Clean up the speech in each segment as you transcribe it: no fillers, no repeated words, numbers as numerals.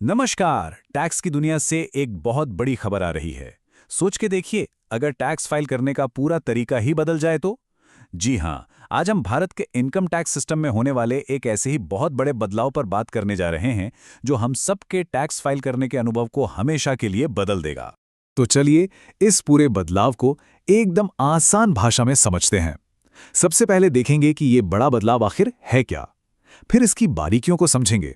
नमस्कार। टैक्स की दुनिया से एक बहुत बड़ी खबर आ रही है। सोच के देखिए, अगर टैक्स फाइल करने का पूरा तरीका ही बदल जाए तो। जी हाँ, आज हम भारत के इनकम टैक्स सिस्टम में होने वाले एक ऐसे ही बहुत बड़े बदलाव पर बात करने जा रहे हैं जो हम सबके टैक्स फाइल करने के अनुभव को हमेशा के लिए बदल देगा। तो चलिए इस पूरे बदलाव को एकदम आसान भाषा में समझते हैं। सबसे पहले देखेंगे कि ये बड़ा बदलाव आखिर है क्या। फिर इसकी बारीकियों को समझेंगे।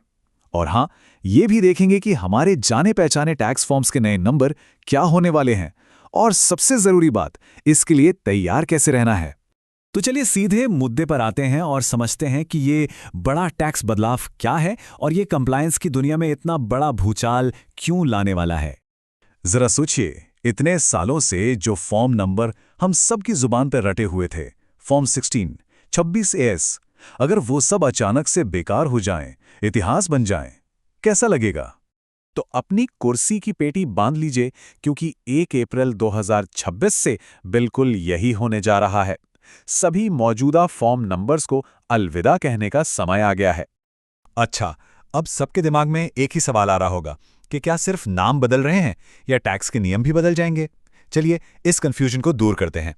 और हाँ, ये भी देखेंगे कि हमारे जाने पहचाने टैक्स फॉर्म्स के नए नंबर क्या होने वाले हैं। और सबसे जरूरी बात, इसके लिए तैयार कैसे रहना है। तो चलिए सीधे मुद्दे पर आते हैं और समझते हैं कि ये बड़ा टैक्स बदलाव क्या है और ये कंप्लायंस की दुनिया में इतना बड़ा भूचाल क्यों लाने वाला है। जरा सोचिए, इतने सालों से जो फॉर्म नंबर हम सबकी जुबान पर रटे हुए थे, फॉर्म 16, 26 एस, अगर वो सब अचानक से बेकार हो जाएं, इतिहास बन जाएं, कैसा लगेगा। तो अपनी कुर्सी की पेटी बांध लीजिए, क्योंकि 1 अप्रैल 2026 से बिल्कुल यही होने जा रहा है। सभी मौजूदा फॉर्म नंबर्स को अलविदा कहने का समय आ गया है। अच्छा, अब सबके दिमाग में एक ही सवाल आ रहा होगा कि क्या सिर्फ नाम बदल रहे हैं या टैक्स के नियम भी बदल जाएंगे। चलिए इस कंफ्यूजन को दूर करते हैं।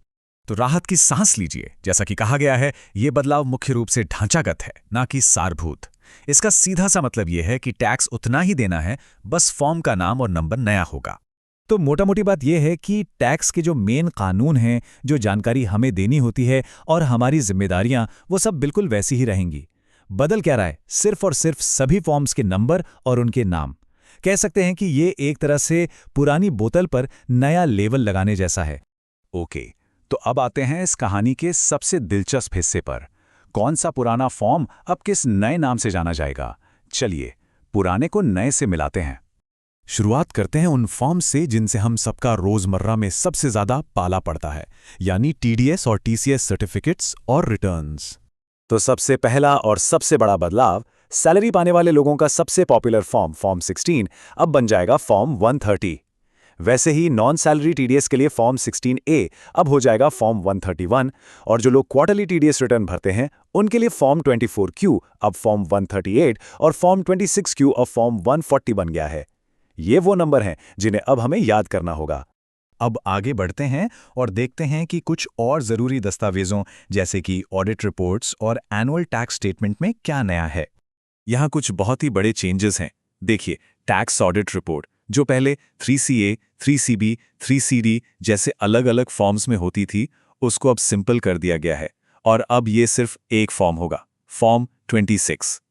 तो राहत की सांस लीजिए। जैसा कि कहा गया है, ये बदलाव मुख्य रूप से ढांचागत है, ना कि सारभूत। इसका सीधा सा मतलब यह है कि टैक्स उतना ही देना है, बस फॉर्म का नाम और नंबर नया होगा। तो मोटा मोटी बात यह है कि टैक्स के जो मेन कानून हैं, जो जानकारी हमें देनी होती है और हमारी जिम्मेदारियां, वो सब बिल्कुल वैसी ही रहेंगी। बदल क्या रहा है? सिर्फ और सिर्फ सभी फॉर्म्स के नंबर और उनके नाम। कह सकते हैं कि ये एक तरह से पुरानी बोतल पर नया लेबल लगाने जैसा है। ओके, तो अब आते हैं इस कहानी के सबसे दिलचस्प हिस्से पर। कौन सा पुराना फॉर्म अब किस नए नाम से जाना जाएगा? चलिए पुराने को नए से मिलाते हैं। शुरुआत करते हैं उन फॉर्म से जिनसे हम सबका रोजमर्रा में सबसे ज्यादा पाला पड़ता है, यानी टीडीएस और टीसीएस सर्टिफिकेट्स और रिटर्न्स। तो सबसे पहला और सबसे बड़ा बदलाव, सैलरी पाने वाले लोगों का सबसे पॉपुलर फॉर्म, फॉर्म 16, अब बन जाएगा फॉर्म 130। वैसे ही नॉन सैलरी टीडीएस के लिए फॉर्म 16A अब हो जाएगा फॉर्म 131, और जो लोग क्वार्टरली टीडीएस रिटर्न भरते हैं उनके लिए फॉर्म 24Q अब फॉर्म 138 और फॉर्म 26Q अब फॉर्म 140 बन गया है। ये वो नंबर हैं जिन्हें अब हमें याद करना होगा। अब आगे बढ़ते हैं और देखते हैं कि कुछ और ज़रूरी दस्तावेज़ों जैसे कि ऑडिट रिपोर्ट्स और एनुअल टैक्स स्टेटमेंट में क्या नया है। यहाँ कुछ बहुत ही बड़े चेंजेस हैं। देखिए, टैक्स ऑडिट रिपोर्ट जो पहले 3CA, 3CB, 3CD जैसे अलग-अलग फॉर्म्स में होती थी, उसको अब सिंपल कर दिया गया है और अब ये सिर्फ एक फॉर्म होगा, फॉर्म 26।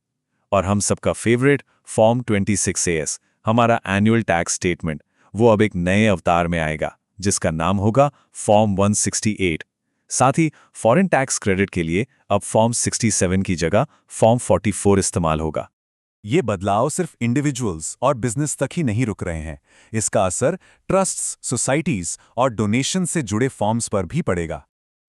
और हम सबका फेवरेट फॉर्म 26AS, हमारा एनुअल टैक्स स्टेटमेंट, वो अब एक नए अवतार में आएगा जिसका नाम होगा फॉर्म 168। साथ ही फॉरेन टैक्स क्रेडिट के लिए अब फॉर्म 67 की जगह फॉर्म 44 इस्तेमाल होगा। ये बदलाव सिर्फ इंडिविजुअल्स और बिजनेस तक ही नहीं रुक रहे हैं, इसका असर ट्रस्ट्स, सोसाइटीज और डोनेशन से जुड़े फॉर्म्स पर भी पड़ेगा।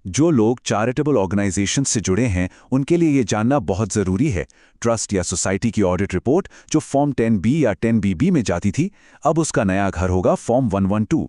जो लोग चैरिटेबल ऑर्गेनाइजेशन से जुड़े हैं उनके लिए ये जानना बहुत ज़रूरी है। ट्रस्ट या सोसाइटी की ऑडिट रिपोर्ट जो फॉर्म 10B या 10BB में जाती थी, अब उसका नया घर होगा फॉर्म 112।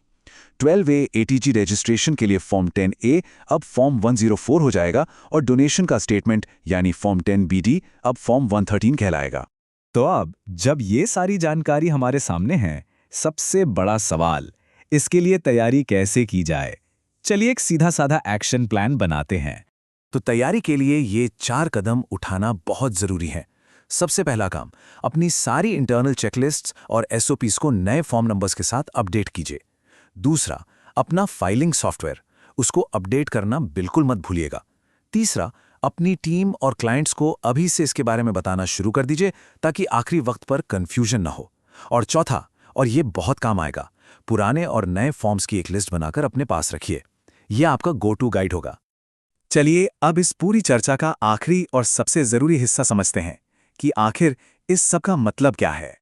12A ATG रजिस्ट्रेशन के लिए फॉर्म 10A अब फॉर्म 104 हो जाएगा और डोनेशन का स्टेटमेंट यानी फॉर्म 10BD अब फॉर्म 113 कहलाएगा। तो अब जब ये सारी जानकारी हमारे सामने है, सबसे बड़ा सवाल, इसके लिए तैयारी कैसे की जाए। चलिए एक सीधा साधा एक्शन प्लान बनाते हैं। तो तैयारी के लिए ये 4 कदम उठाना बहुत जरूरी है। सबसे पहला काम, अपनी सारी इंटरनल चेकलिस्ट्स और एसओपीज को नए फॉर्म नंबर्स के साथ अपडेट कीजिए। दूसरा, अपना फाइलिंग सॉफ्टवेयर, उसको अपडेट करना बिल्कुल मत भूलिएगा। तीसरा, अपनी टीम और क्लाइंट्स को अभी से इसके बारे में बताना शुरू कर दीजिए ताकि आखिरी वक्त पर कंफ्यूजन ना हो। और चौथा, और ये बहुत काम आएगा, पुराने और नए फॉर्म्स की एक लिस्ट बनाकर अपने पास रखिए। यह आपका गो टू गाइड होगा। चलिए अब इस पूरी चर्चा का आखिरी और सबसे जरूरी हिस्सा समझते हैं कि आखिर इस सब का मतलब क्या है।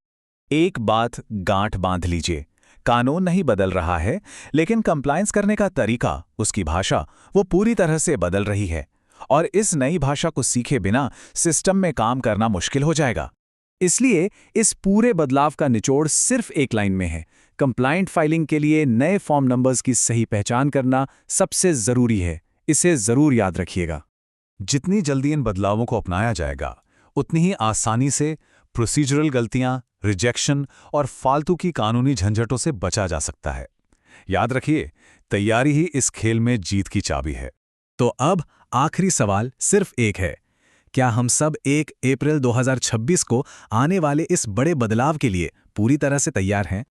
एक बात गांठ बांध लीजिए, कानून नहीं बदल रहा है, लेकिन कंप्लायंस करने का तरीका, उसकी भाषा, वो पूरी तरह से बदल रही है। और इस नई भाषा को सीखे बिना सिस्टम में काम करना मुश्किल हो जाएगा। इसलिए इस पूरे बदलाव का निचोड़ सिर्फ एक लाइन में है। कंप्लायंट फाइलिंग के लिए नए फॉर्म नंबर्स की सही पहचान करना सबसे जरूरी है। इसे जरूर याद रखिएगा। जितनी जल्दी इन बदलावों को अपनाया जाएगा, उतनी ही आसानी से प्रोसीजरल गलतियां, रिजेक्शन और फालतू की कानूनी झंझटों से बचा जा सकता है। याद रखिए, तैयारी ही इस खेल में जीत की चाबी है। तो अब आखिरी सवाल सिर्फ एक है। क्या हम सब 1 अप्रैल 2026 को आने वाले इस बड़े बदलाव के लिए पूरी तरह से तैयार हैं?